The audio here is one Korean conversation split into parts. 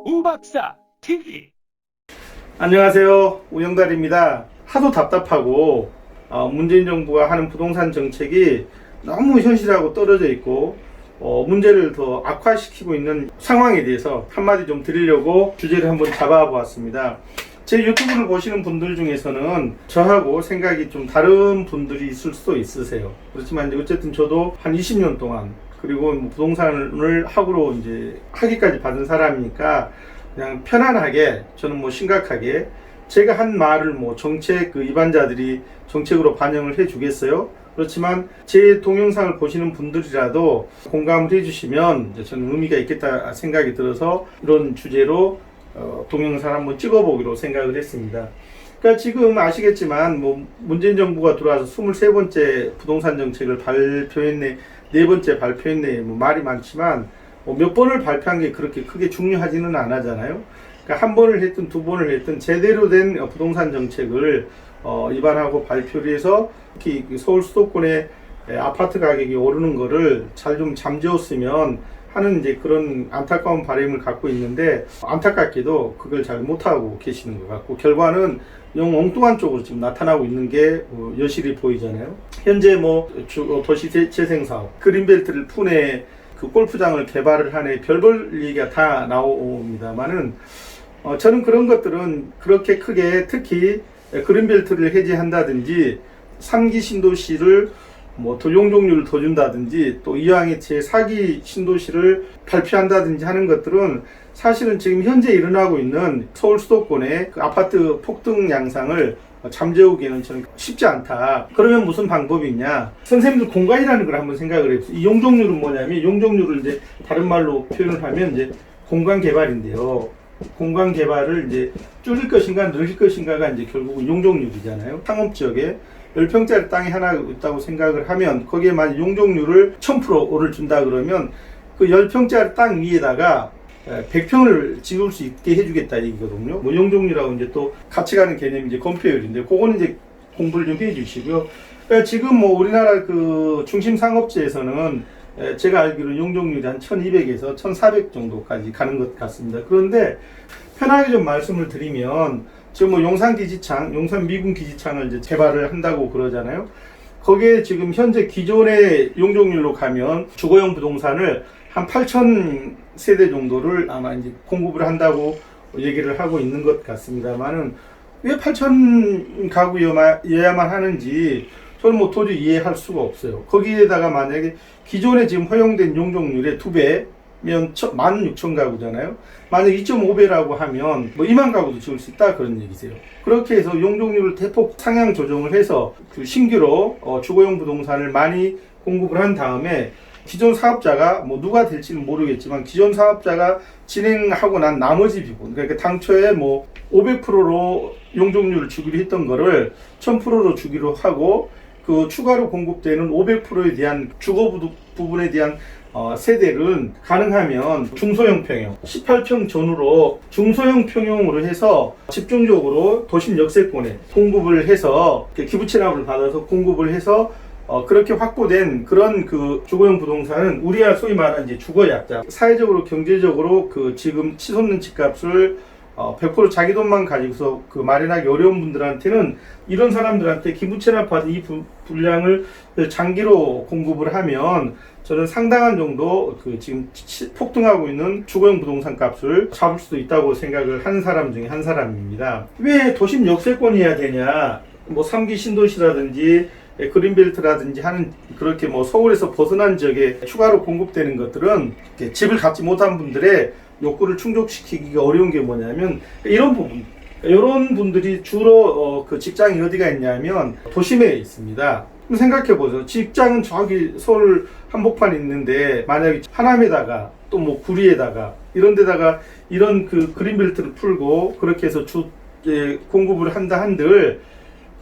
우박사 TV. 안녕하세요, 우영달입니다. 하도 답답하고 문재인 정부가 하는 부동산 정책이 너무 현실하고 떨어져 있고 문제를 더 악화시키고 있는 상황에 대해서 한마디 좀 드리려고 주제를 한번 잡아보았습니다. 제 유튜브를 보시는 분들 중에서는 저하고 생각이 좀 다른 분들이 있을 수도 있으세요. 그렇지만 어쨌든 저도 한 20년 동안 그리고 부동산을 학으로 학위까지 받은 사람이니까 그냥 편안하게, 저는 심각하게 제가 한 말을 정책 일반자들이 정책으로 반영을 해 주겠어요. 그렇지만 제 동영상을 보시는 분들이라도 공감을 해 주시면 저는 의미가 있겠다 생각이 들어서 이런 주제로 동영상을 한번 찍어보기로 생각을 했습니다. 그러니까 지금 아시겠지만 문재인 정부가 들어와서 23번째 부동산 정책을 발표했네, 4번째 발표했네, 말이 많지만 몇 번을 발표한 게 그렇게 크게 중요하지는 않아잖아요. 그러니까 한 번을 했든 두 번을 했든 제대로 된 부동산 정책을 입안하고 발표를 해서 특히 서울 수도권의 아파트 가격이 오르는 거를 잘 좀 잠재웠으면 하는 그런 안타까운 바람을 갖고 있는데, 안타깝게도 그걸 잘 못하고 계시는 것 같고 결과는 영 엉뚱한 쪽으로 지금 나타나고 있는 게 여실히 보이잖아요. 현재 도시 재생 사업, 그린벨트를 푼에 그 골프장을 개발을 하네, 별별 얘기가 다 나옵니다만은 저는 그런 것들은 그렇게 크게, 특히 그린벨트를 해제한다든지 3기 신도시를 더 용적률을 더 준다든지 또 이왕에 제4기 신도시를 발표한다든지 하는 것들은 사실은 지금 현재 일어나고 있는 서울 수도권의 그 아파트 폭등 양상을 잠재우기에는 저는 쉽지 않다. 그러면 무슨 방법이 있냐? 선생님들 공간이라는 걸 한번 생각을 해보세요. 이 용적률은 뭐냐면, 용적률을 다른 말로 표현을 하면 공간 개발인데요. 공간 개발을 줄일 것인가 늘릴 것인가가 결국은 용적률이잖아요. 상업지역에 10평짜리 땅이 하나 있다고 생각을 하면 거기에 만약 용적률을 1000%를 준다 그러면 그 10평짜리 땅 위에다가 100평을 지을 수 있게 해주겠다 얘기거든요. 용적률하고 또 같이 가는 개념이 건폐율인데, 그거는 공부를 좀 해주시고요. 그러니까 지금 우리나라 그 중심 상업지에서는 제가 알기로 용적률이 한 1200에서 1400 정도까지 가는 것 같습니다. 그런데 편하게 좀 말씀을 드리면, 지금 용산 기지창, 용산 미군 기지창을 개발을 한다고 그러잖아요. 거기에 지금 현재 기존의 용적률로 가면 주거용 부동산을 한 8000세대 정도를 아마 공급을 한다고 얘기를 하고 있는 것 같습니다만은, 왜 8000 가구여야만 하는지 저는 도저히 이해할 수가 없어요. 거기에다가 만약에 기존에 지금 허용된 용적률의 2배면 16,000 가구잖아요. 만약 2.5배라고 하면 2만 가구도 지을 수 있다 그런 얘기세요. 그렇게 해서 용적률을 대폭 상향 조정을 해서 그 신규로 주거용 부동산을 많이 공급을 한 다음에 기존 사업자가 누가 될지는 모르겠지만 기존 사업자가 진행하고 난 나머지 부분, 그러니까 당초에 500%로 용적률을 주기로 했던 거를 1000%로 주기로 하고, 그 추가로 공급되는 500%에 대한 주거 부분에 대한 세대는 가능하면 중소형 평형 18평 전후로 중소형 평형으로 해서 집중적으로 도심 역세권에 공급을 해서 기부 체납을 받아서 공급을 해서 그렇게 확보된 그런 그 주거용 부동산은 우리가 소위 말하는 주거약자, 사회적으로 경제적으로 지금 치솟는 집값을 100% 자기 돈만 가지고서 마련하기 어려운 분들한테는, 이런 사람들한테 기부 체납받은 이 분량을 장기로 공급을 하면 저는 상당한 정도 지금 폭등하고 있는 주거용 부동산 값을 잡을 수도 있다고 생각을 하는 사람 중에 한 사람입니다. 왜 도심 역세권이어야 되냐? 3기 신도시라든지 그린벨트라든지 하는 그렇게 서울에서 벗어난 지역에 추가로 공급되는 것들은 집을 갖지 못한 분들의 욕구를 충족시키기가 어려운 게 뭐냐면 이런 부분, 이런 분들이 주로 직장이 어디가 있냐면 도심에 있습니다. 생각해 보세요. 직장은 저기 서울 한복판에 있는데 만약에 하남에다가 또 구리에다가 이런 데다가 이런 그린벨트를 풀고 그렇게 해서 공급을 한다 한들,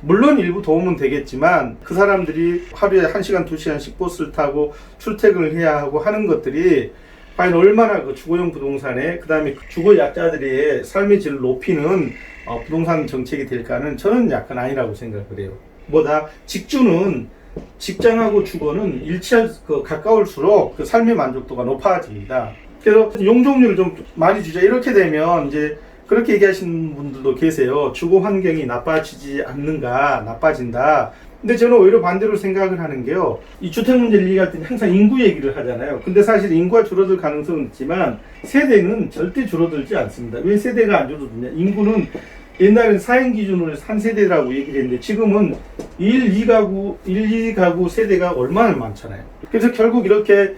물론 일부 도움은 되겠지만 그 사람들이 하루에 1시간 2시간씩 버스를 타고 출퇴근을 해야 하고 하는 것들이 과연 얼마나 주거용 부동산에, 그 다음에 주거 약자들의 삶의 질을 높이는 부동산 정책이 될까는 저는 약간 아니라고 생각을 해요. 직주는 직장하고 주거는 가까울수록 삶의 만족도가 높아집니다. 그래서 용적률을 좀 많이 주자 이렇게 되면 이제 그렇게 얘기하시는 분들도 계세요. 주거 환경이 나빠지지 않는가, 나빠진다. 근데 저는 오히려 반대로 생각을 하는 게요. 이 주택 문제를 얘기할 때는 항상 인구 얘기를 하잖아요. 근데 사실 인구가 줄어들 가능성은 있지만 세대는 절대 줄어들지 않습니다. 왜 세대가 안 줄어드냐? 인구는 옛날에는 4인 기준으로 한 세대라고 얘기를 했는데 지금은 1, 2가구 세대가 얼마나 많잖아요. 그래서 결국 이렇게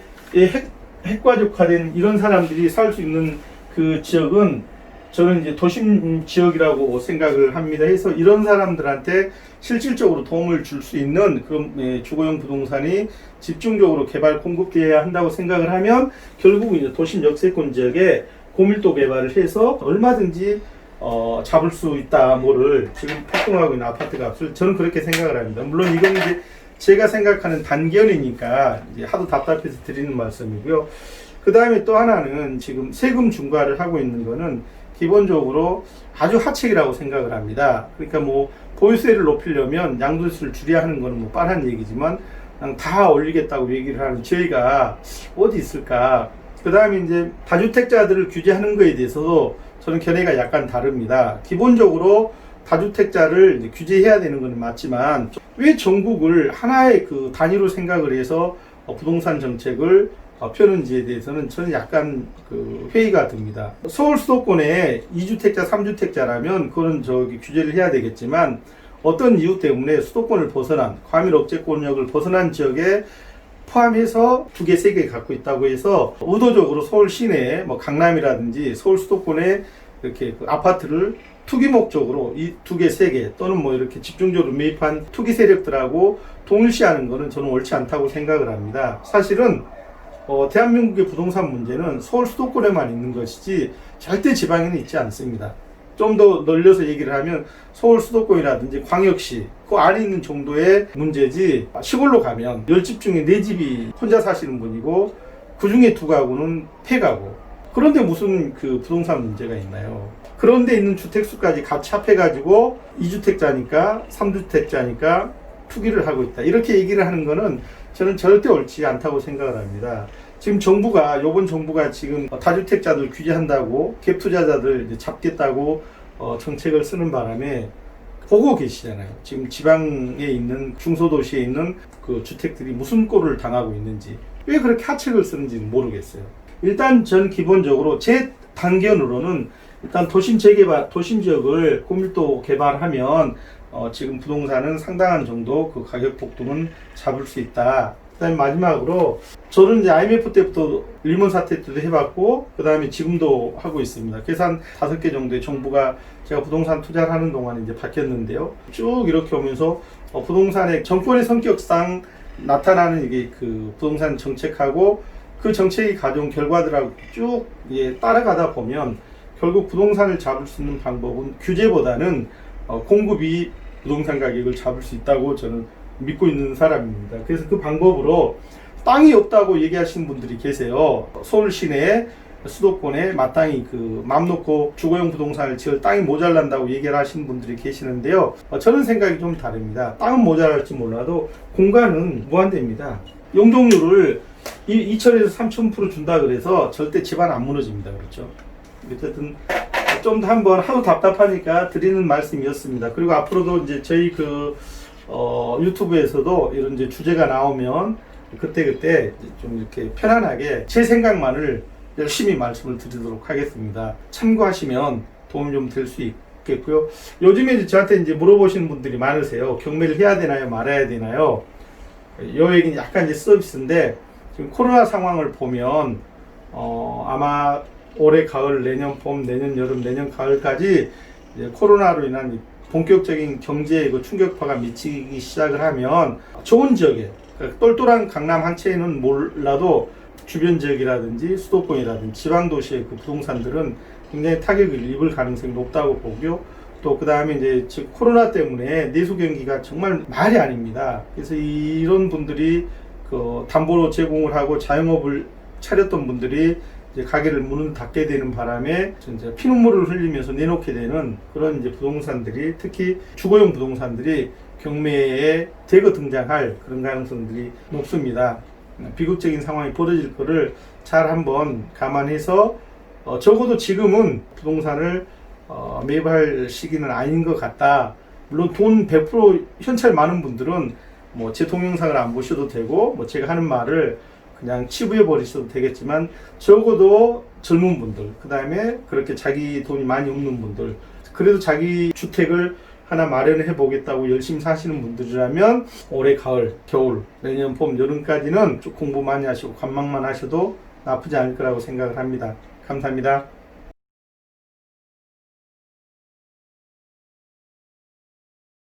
핵가족화된 이런 사람들이 살 수 있는 그 지역은 저는 이제 도심 지역이라고 생각을 합니다. 해서 이런 사람들한테 실질적으로 도움을 줄 수 있는 그런 주거용 부동산이 집중적으로 개발 공급되어야 한다고 생각을 하면 결국 이제 도심 역세권 지역에 고밀도 개발을 해서 얼마든지 잡을 수 있다. 뭐를 지금 폭등하고 있는 아파트 값을 저는 그렇게 생각을 합니다. 물론 이건 이제 제가 생각하는 단견이니까 이제 하도 답답해서 드리는 말씀이고요. 그 다음에 또 하나는 지금 세금 중과를 하고 있는 거는 기본적으로 아주 하책이라고 생각을 합니다. 그러니까 뭐 보유세를 높이려면 양도세를 줄여야 하는 거는 뭐 뻔한 얘기지만 그냥 다 올리겠다고 얘기를 하는 저희가 어디 있을까. 그 다음에 이제 다주택자들을 규제하는 거에 대해서도 저는 견해가 약간 다릅니다. 기본적으로 다주택자를 이제 규제해야 되는 건 맞지만 왜 전국을 하나의 그 단위로 생각을 해서 부동산 정책을 펴는지에 대해서는 저는 약간 그 회의가 듭니다. 서울 수도권에 2주택자, 3주택자라면 그건 규제를 해야 되겠지만 어떤 이유 때문에 수도권을 벗어난 과밀 억제권역을 벗어난 지역에 포함해서 2개, 3개 갖고 있다고 해서 의도적으로 서울 시내에 뭐 강남이라든지 서울 수도권에 이렇게 그 아파트를 투기 목적으로 이 2개, 3개 또는 뭐 이렇게 집중적으로 매입한 투기 세력들하고 동일시하는 것은 저는 옳지 않다고 생각을 합니다. 사실은 대한민국의 부동산 문제는 서울 수도권에만 있는 것이지 절대 지방에는 있지 않습니다. 좀 더 넓려서 얘기를 하면 서울 수도권이라든지 광역시 그 안에 있는 정도의 문제지 시골로 가면 10집 중에 4집이 혼자 사시는 분이고 그 중에 2가구는 폐가구. 그런데 무슨 그 부동산 문제가 있나요? 그런데 있는 주택수까지 같이 합해가지고 2주택자니까 3주택자니까 투기를 하고 있다. 이렇게 얘기를 하는 거는 저는 절대 옳지 않다고 생각을 합니다. 지금 이번 정부가 지금 다주택자들 규제한다고 갭 투자자들 이제 잡겠다고 정책을 쓰는 바람에 보고 계시잖아요. 지금 지방에 있는 중소도시에 있는 그 주택들이 무슨 꼴을 당하고 있는지 왜 그렇게 하책을 쓰는지는 모르겠어요. 일단 전 기본적으로 제 단견으로는 일단 도심 재개발, 도심 지역을 고밀도 개발하면 지금 부동산은 상당한 정도 그 가격 폭등은 잡을 수 있다. 그 다음에 마지막으로 저는 이제 IMF 때부터 리먼 사태 때도 해봤고 그 다음에 지금도 하고 있습니다. 그래서 한 5개 정도의 정부가 제가 부동산 투자를 하는 동안 이제 바뀌었는데요. 쭉 이렇게 오면서 부동산의 정권의 성격상 나타나는 이게 그 부동산 정책하고 그 정책이 가져온 결과들하고 쭉 따라가다 보면 결국 부동산을 잡을 수 있는 방법은 규제보다는 공급이 부동산 가격을 잡을 수 있다고 저는 믿고 있는 사람입니다. 그래서 그 방법으로 땅이 없다고 얘기하시는 분들이 계세요. 서울 시내 수도권에 마땅히 그 맘 놓고 주거용 부동산을 지을 땅이 모자란다고 얘기를 하시는 분들이 계시는데요. 저는 생각이 좀 다릅니다. 땅은 모자랄지 몰라도 공간은 무한대입니다. 용적률을 2천에서 3,000% 준다 그래서 절대 집안 안 무너집니다. 그렇죠? 어쨌든 좀 더 한번 하도 답답하니까 드리는 말씀이었습니다. 그리고 앞으로도 이제 저희 유튜브에서도 이런 이제 주제가 나오면 그때 좀 이렇게 편안하게 제 생각만을 열심히 말씀을 드리도록 하겠습니다. 참고하시면 도움이 좀 될 수 있겠고요. 요즘에 이제 저한테 이제 물어보시는 분들이 많으세요. 경매를 해야 되나요? 말아야 되나요? 요 얘기는 약간 이제 서비스인데 지금 코로나 상황을 보면 아마 올해 가을, 내년 봄, 내년 여름, 내년 가을까지 이제 코로나로 인한 본격적인 경제의 그 충격파가 미치기 시작을 하면 좋은 지역에 그러니까 똘똘한 강남 한 채는 몰라도 주변 지역이라든지 수도권이라든지 지방도시의 그 부동산들은 굉장히 타격을 입을 가능성이 높다고 보고요. 또 그 다음에 이제 즉 코로나 때문에 내수 경기가 정말 말이 아닙니다. 그래서 이런 분들이 그 담보로 제공을 하고 자영업을 차렸던 분들이 이제 가게를 문을 닫게 되는 바람에 이제 피눈물을 흘리면서 내놓게 되는 그런 이제 부동산들이 특히 주거용 부동산들이 경매에 대거 등장할 그런 가능성들이 높습니다. 비극적인 상황이 벌어질 거를 잘 한번 감안해서 적어도 지금은 부동산을 매입할 시기는 아닌 것 같다. 물론 돈 100% 현찰 많은 분들은 뭐 제 동영상을 안 보셔도 되고 뭐 제가 하는 말을 그냥 치부해 버리셔도 되겠지만, 적어도 젊은 분들, 그 다음에 그렇게 자기 돈이 많이 없는 분들, 그래도 자기 주택을 하나 마련해 보겠다고 열심히 사시는 분들이라면 올해 가을, 겨울, 내년 봄, 여름까지는 쭉 공부 많이 하시고 관망만 하셔도 나쁘지 않을 거라고 생각을 합니다. 감사합니다.